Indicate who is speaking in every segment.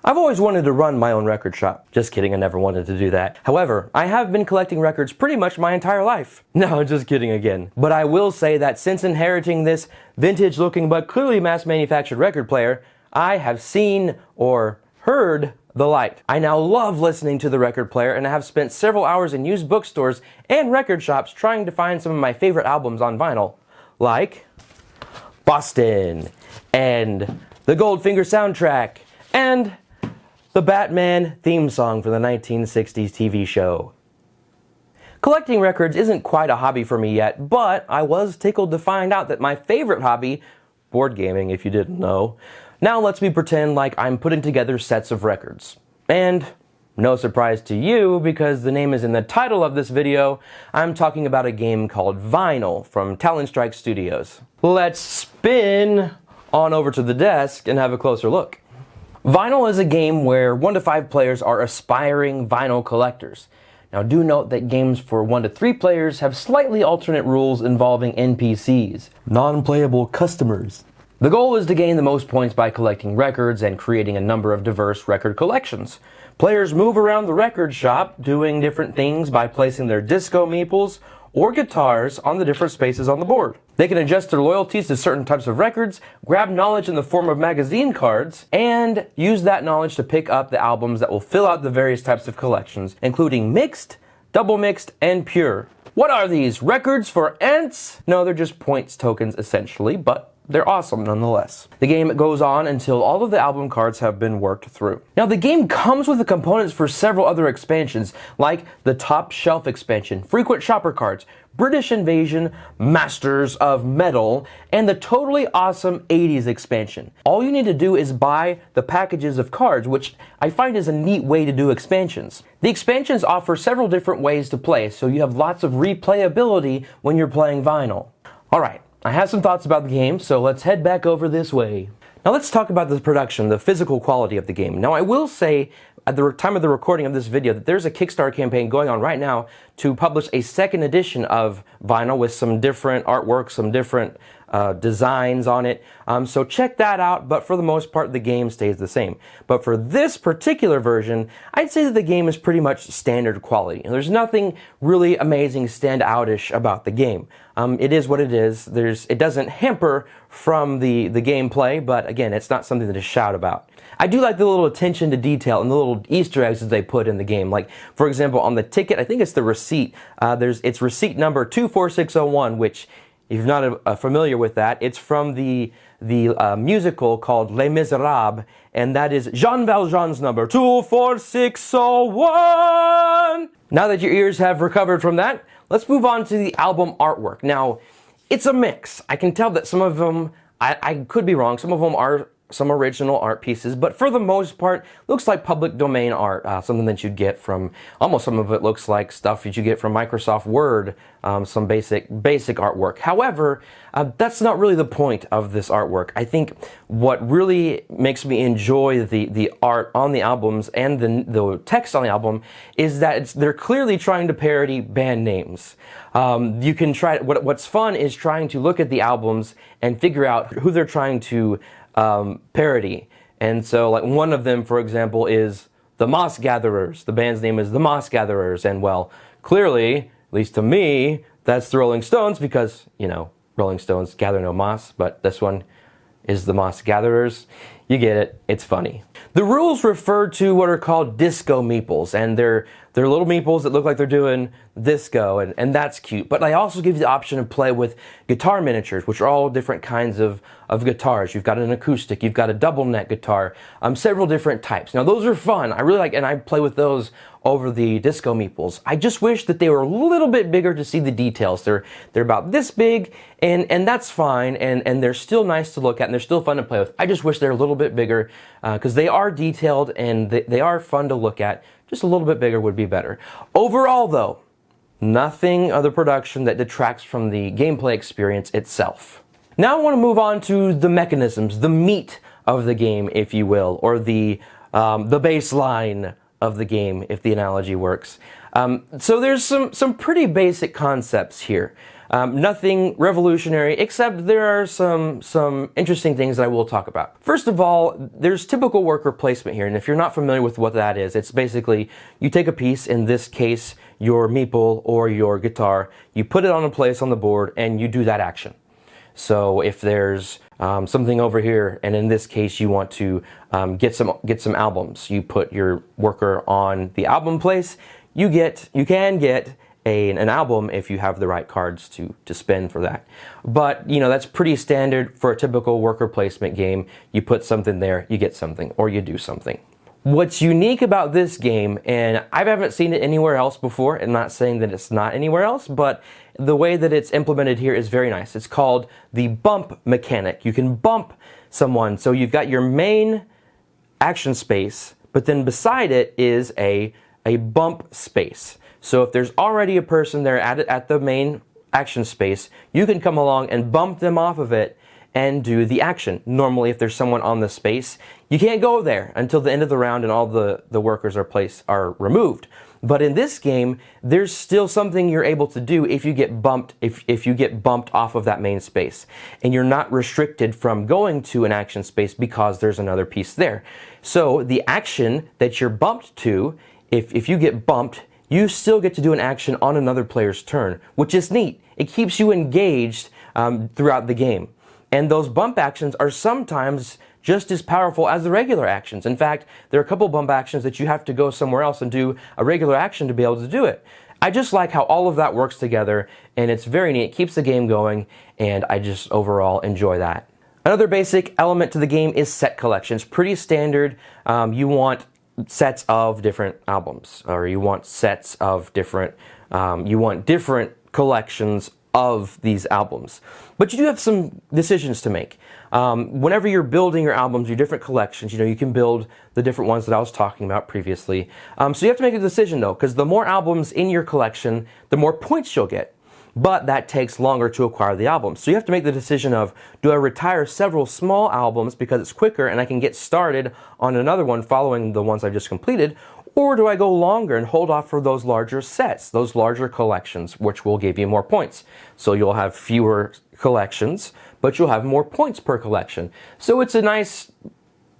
Speaker 1: I've always wanted to run my own record shop. Just kidding, I never wanted to do that. However, I have been collecting records pretty much my entire life. No, just kidding again. But I will say that since inheriting this vintage looking but clearly mass manufactured record player, I have seen or heard the light. I now love listening to the record player and I have spent several hours in used bookstores and record shops trying to find some of my favorite albums on vinyl, like Boston, and the Goldfinger soundtrack, and the Batman theme song for the 1960s TV show. Collecting records isn't quite a hobby for me yet, but I was tickled to find out that my favorite hobby, board gaming if you didn't know, now lets me pretend like I'm putting together sets of records. And no surprise to you, because the name is in the title of this video, I'm talking about a game called Vinyl from Talon Strikes Studios. Let's spin on over to the desk and have a closer look. Vinyl is a game where 1 to 5 players are aspiring vinyl collectors. Now do note that games for 1 to 3 players have slightly alternate rules involving NPCs, non-playable customers. The goal is to gain the most points by collecting records and creating a number of diverse record collections. Players move around the record shop doing different things by placing their disco meeples or guitars on the different spaces on the board. They can adjust their loyalties to certain types of records, grab knowledge in the form of magazine cards, and use that knowledge to pick up the albums that will fill out the various types of collections, including mixed, double mixed, and pure. What are these? Records for ants? No, they're just points tokens essentially, but they're awesome nonetheless. The game goes on until all of the album cards have been worked through. Now the game comes with the components for several other expansions, like the Top Shelf expansion, Frequent Shopper cards, British Invasion, Masters of Metal, and the totally awesome 80s expansion. All you need to do is buy the packages of cards, which I find is a neat way to do expansions. The expansions offer several different ways to play, so you have lots of replayability when you're playing vinyl. Alright, I have some thoughts about the game, so let's head back over this way. Now let's talk about the production, the physical quality of the game. Now I will say, at the time of the recording of this video, that there's a Kickstarter campaign going on right now to publish a second edition of Vinyl with some different artwork, some different designs on it. So check that out, but for the most part the game stays the same. But for this particular version, I'd say that the game is pretty much standard quality. There's nothing really amazing, stand-outish about the game. It is what it is. It doesn't hamper from the gameplay, but again, it's not something to shout about. I do like the little attention to detail and the little Easter eggs that they put in the game. Like, for example, on the ticket, I think it's the receipt, it's receipt number 24601, which, if you're not familiar with that, it's from the musical called Les Miserables, and that is Jean Valjean's number 24601. Now that your ears have recovered from that, let's move on to the album artwork. Now, it's a mix. I can tell that some of them, I could be wrong, some of them are some original art pieces, but for the most part, looks like public domain art, something that you'd get from, almost some of it looks like stuff that you get from Microsoft Word, some basic artwork. However, that's not really the point of this artwork. I think what really makes me enjoy the art on the albums and the text on the album is that they're clearly trying to parody band names. You can try, what's fun is trying to look at the albums and figure out who they're trying to parody. And so, like, one of them, for example, is the Moss Gatherers. The band's name is the Moss Gatherers, and well, clearly, at least to me, that's the Rolling Stones, because, you know, Rolling Stones gather no moss, but this one is the Moss Gatherers. You get it, it's funny. The rules refer to what are called disco meeples, and they're little meeples that look like they're doing disco, and that's cute. But I also give you the option to play with guitar miniatures, which are all different kinds of guitars. You've got an acoustic, you've got a double neck guitar, several different types. Now those are fun. I really like, and I play with those over the disco meeples. I just wish that they were a little bit bigger to see the details. They're about this big, and that's fine, and they're still nice to look at, and they're still fun to play with. I just wish they're a little bit bigger, because they are detailed and they are fun to look at. Just a little bit bigger would be better. Overall though, nothing of the production that detracts from the gameplay experience itself. Now I want to move on to the mechanisms, the meat of the game, if you will, or the baseline of the game, if the analogy works. So there's some pretty basic concepts here. Nothing revolutionary, except there are some interesting things that I will talk about. First of all, there's typical worker placement here, and if you're not familiar with what that is, it's basically you take a piece, in this case your meeple or your guitar, you put it on a place on the board, and you do that action. So if there's something over here, and in this case you want to get some albums, you put your worker on the album place. You can get an album if you have the right cards to spend for that. But you know, that's pretty standard for a typical worker placement game. You put something there, you get something, or you do something. What's unique about this game, and I haven't seen it anywhere else before, I'm not saying that it's not anywhere else, but the way that it's implemented here is very nice. It's called the bump mechanic. You can bump someone, so you've got your main action space, but then beside it is a bump space. So if there's already a person there at the main action space, you can come along and bump them off of it and do the action. Normally, if there's someone on the space, you can't go there until the end of the round and all the workers are removed. But in this game, there's still something you're able to do if you get bumped, if you get bumped off of that main space. And you're not restricted from going to an action space because there's another piece there. So the action that you're bumped to, if you get bumped, you still get to do an action on another player's turn, which is neat. It keeps you engaged throughout the game. And those bump actions are sometimes just as powerful as the regular actions. In fact, there are a couple bump actions that you have to go somewhere else and do a regular action to be able to do it. I just like how all of that works together, and it's very neat. It keeps the game going, and I just overall enjoy that. Another basic element to the game is set collections. Pretty standard. You want sets of different albums, or you want sets of different, you want different collections of these albums. But you do have some decisions to make. Whenever you're building your albums, your different collections, you know, you can build the different ones that I was talking about previously. So you have to make a decision though, because the more albums in your collection, the more points you'll get. But that takes longer to acquire the albums. So you have to make the decision of, do I retire several small albums because it's quicker and I can get started on another one following the ones I just completed, or do I go longer and hold off for those larger sets, those larger collections, which will give you more points. So you'll have fewer collections, but you'll have more points per collection. So it's a nice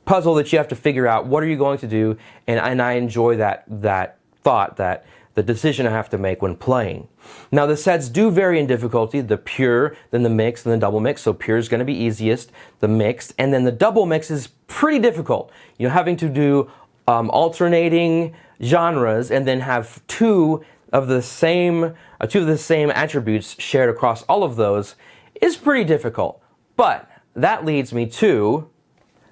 Speaker 1: puzzle that you have to figure out, what are you going to do? And I enjoy that thought, that the decision I have to make when playing. Now the sets do vary in difficulty, the pure, then the mixed, and the double mix. So pure is going to be easiest, the mixed, and then the double mix is pretty difficult. You know, having to do alternating genres and then have two of the same attributes shared across all of those is pretty difficult. But that leads me to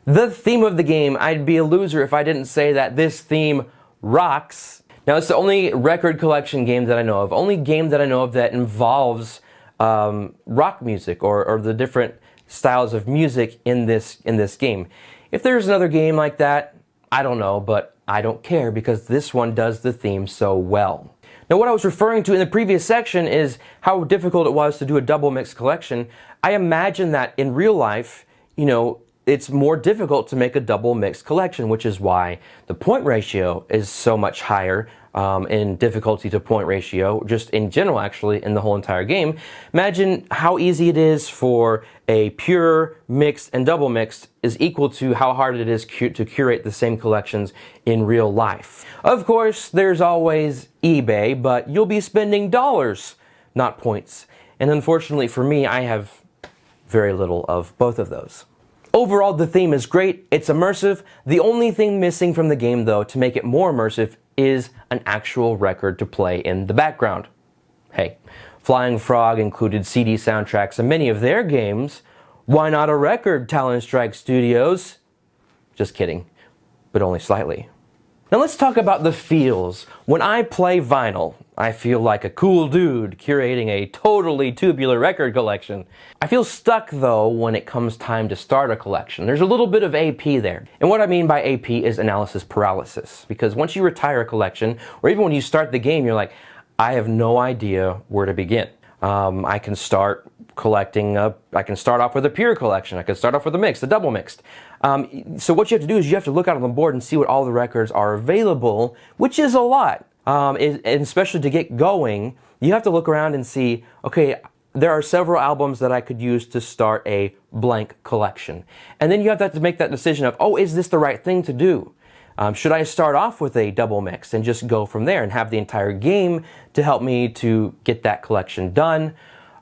Speaker 1: the theme of the game. I'd be a loser if I didn't say that this theme rocks. Now, it's the only record collection game that I know of, only game that I know of that involves rock music or the different styles of music in this game. If there's another game like that, I don't know, but I don't care because this one does the theme so well. Now, what I was referring to in the previous section is how difficult it was to do a double mix collection. I imagine that in real life, you know, it's more difficult to make a double mix collection, which is why the point ratio is so much higher in difficulty to point ratio, just in general actually, in the whole entire game. Imagine how easy it is for a pure, mixed, and double mixed is equal to how hard it is to curate the same collections in real life. Of course, there's always eBay, but you'll be spending dollars, not points. And unfortunately for me, I have very little of both of those. Overall, the theme is great, it's immersive. The only thing missing from the game, though, to make it more immersive is an actual record to play in the background. Hey, Flying Frog included CD soundtracks in many of their games. Why not a record, Talon Strikes Studios? Just kidding, but only slightly. Now let's talk about the feels. When I play vinyl, I feel like a cool dude curating a totally tubular record collection. I feel stuck though when it comes time to start a collection. There's a little bit of AP there. And what I mean by AP is analysis paralysis. Because once you retire a collection, or even when you start the game, you're like, I have no idea where to begin. I can start collecting, I can start off with a pure collection, I can start off with a mixed, a double mixed. So what you have to do is you have to look out on the board and see what all the records are available, which is a lot. And especially to get going, you have to look around and see, okay, there are several albums that I could use to start a blank collection. And then you have to make that decision of, oh, is this the right thing to do? Should I start off with a double mix and just go from there and have the entire game to help me to get that collection done?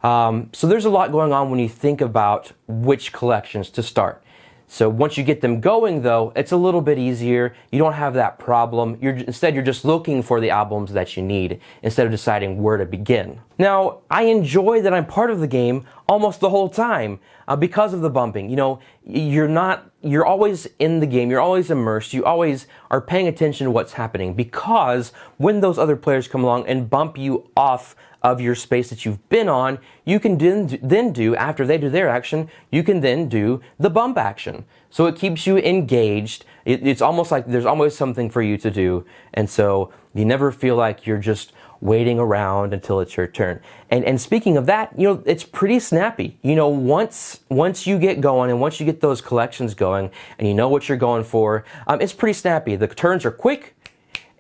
Speaker 1: So there's a lot going on when you think about which collections to start. So once you get them going, though, it's a little bit easier. You don't have that problem. Instead, you're just looking for the albums that you need instead of deciding where to begin. Now, I enjoy that I'm part of the game almost the whole time because of the bumping. You know, you're always in the game. You're always immersed. You always are paying attention to what's happening, because when those other players come along and bump you off of your space that you've been on, you can then do, after they do their action, you can then do the bump action. So it keeps you engaged. It's almost like there's always something for you to do. And so you never feel like you're just waiting around until it's your turn. And speaking of that, you know, it's pretty snappy. You know, once you get going and once you get those collections going and you know what you're going for, it's pretty snappy. The turns are quick,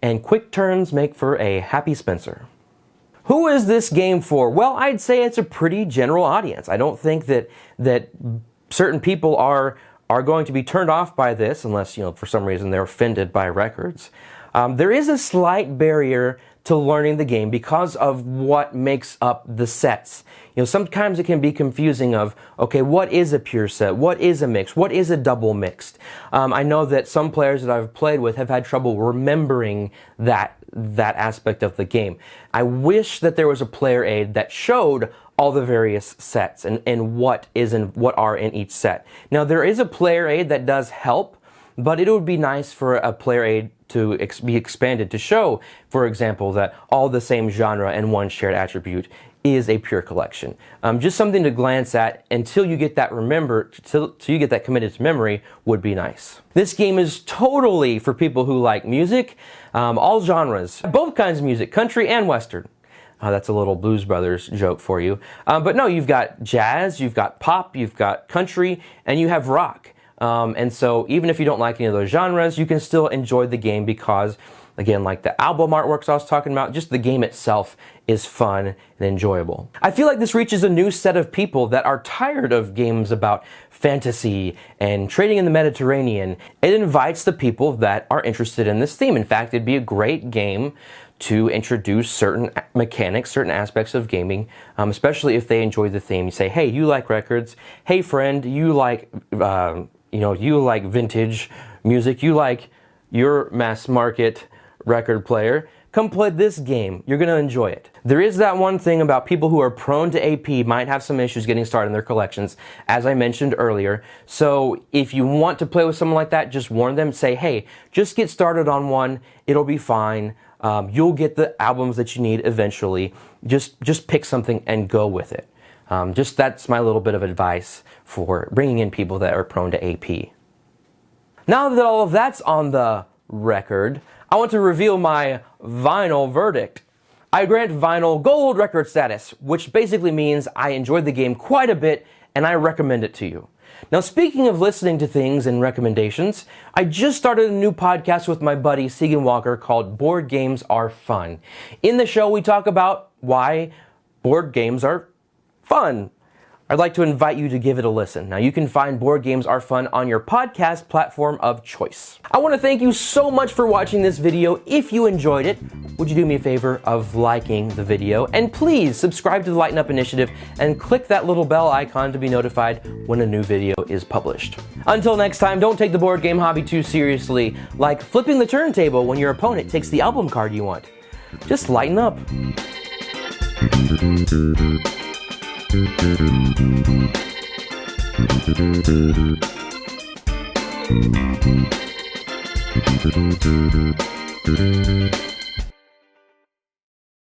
Speaker 1: and quick turns make for a happy Spencer. Who is this game for? Well, I'd say it's a pretty general audience. I don't think that certain people are going to be turned off by this unless, you know, for some reason they're offended by records. There is a slight barrier to learning the game because of what makes up the sets. You know, sometimes it can be confusing of, okay, what is a pure set? What is a mix? What is a double mixed? I know that some players that I've played with have had trouble remembering that aspect of the game. I wish that there was a player aid that showed all the various sets and what are in each set. Now, there is a player aid that does help, but it would be nice for a player aid to be expanded to show, for example, that all the same genre and one shared attribute is a pure collection. Just something to glance at until you get that till you get that committed to memory would be nice. This game is totally for people who like music, all genres, both kinds of music, country and western. That's a little Blues Brothers joke for you. But no, you've got jazz, you've got pop, you've got country, and you have rock. And so even if you don't like any of those genres, you can still enjoy the game because, again, like the album artworks I was talking about, just the game itself is fun and enjoyable. I feel like this reaches a new set of people that are tired of games about fantasy and trading in the Mediterranean. It invites the people that are interested in this theme. In fact, it'd be a great game to introduce certain mechanics, certain aspects of gaming, especially if they enjoy the theme. You say, hey, you like records. Hey, friend, you like vintage music. You like your mass market record player. Come play this game. You're going to enjoy it. There is that one thing about people who are prone to AP might have some issues getting started in their collections, as I mentioned earlier. So if you want to play with someone like that, just warn them, say, hey, just get started on one. It'll be fine. You'll get the albums that you need eventually. Just pick something and go with it. That's my little bit of advice for bringing in people that are prone to AP. Now that all of that's on the record, I want to reveal my vinyl verdict. I grant vinyl gold record status, which basically means I enjoyed the game quite a bit and I recommend it to you. Now, speaking of listening to things and recommendations, I just started a new podcast with my buddy Segan Walker called Board Games Are Fun. In the show, we talk about why board games are fun. I'd like to invite you to give it a listen. Now, you can find Board Games Are Fun on your podcast platform of choice. I want to thank you so much for watching this video. If you enjoyed it, would you do me a favor of liking the video? And please subscribe to the Lighten Up Initiative and click that little bell icon to be notified when a new video is published. Until next time, don't take the board game hobby too seriously, like flipping the turntable when your opponent takes the album card you want. Just lighten up. Thank you.